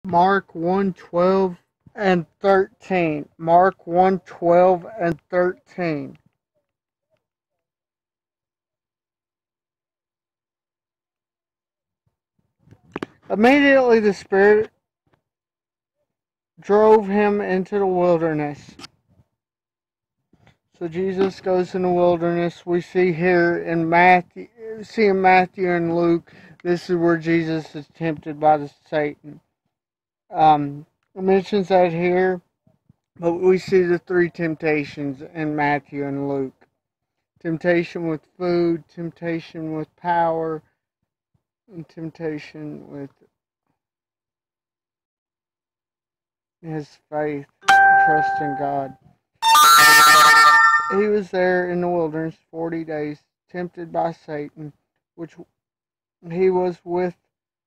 Mark 1:12 and 13. Mark 1:12 and 13. Immediately the Spirit drove him into the wilderness. So Jesus goes in the wilderness. We see here in Matthew and Luke, this is where Jesus is tempted by the Satan. It mentions that here, but we see the three temptations in Matthew and Luke. Temptation with food, temptation with power, and temptation with his faith, trust in God. He was there in the wilderness 40 days, tempted by Satan, which he was with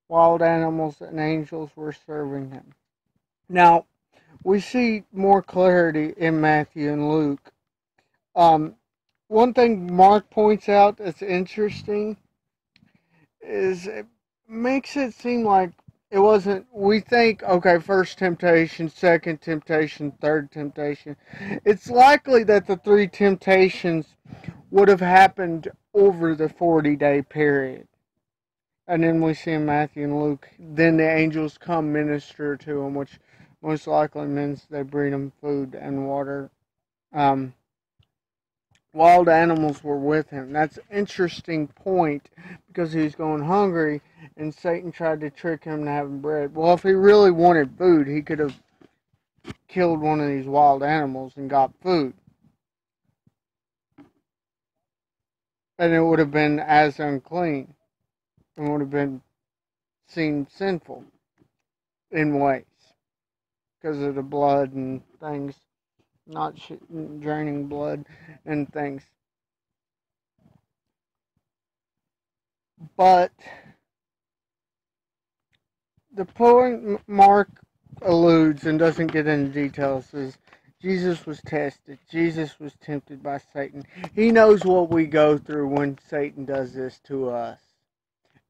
wild animals, and angels were serving him. Now, we see more clarity in Matthew and Luke. One thing Mark points out that's interesting is it makes it seem like it wasn't, we think, okay, first temptation, second temptation, third temptation. It's likely that the three temptations would have happened over the 40-day period. And then we see in Matthew and Luke, then the angels come minister to him, which most likely means they bring him food and water. Wild animals were with him. That's an interesting point because he was going hungry and Satan tried to trick him to having bread. Well, if he really wanted food, he could have killed one of these wild animals and got food. And it would have been as unclean and would have been seen sinful in ways because of the blood and things, not draining blood and things. But the point Mark alludes and doesn't get into details is Jesus was tested. Jesus was tempted by Satan. He knows what we go through when Satan does this to us.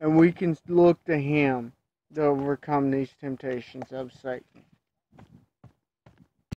And we can look to him to overcome these temptations of Satan.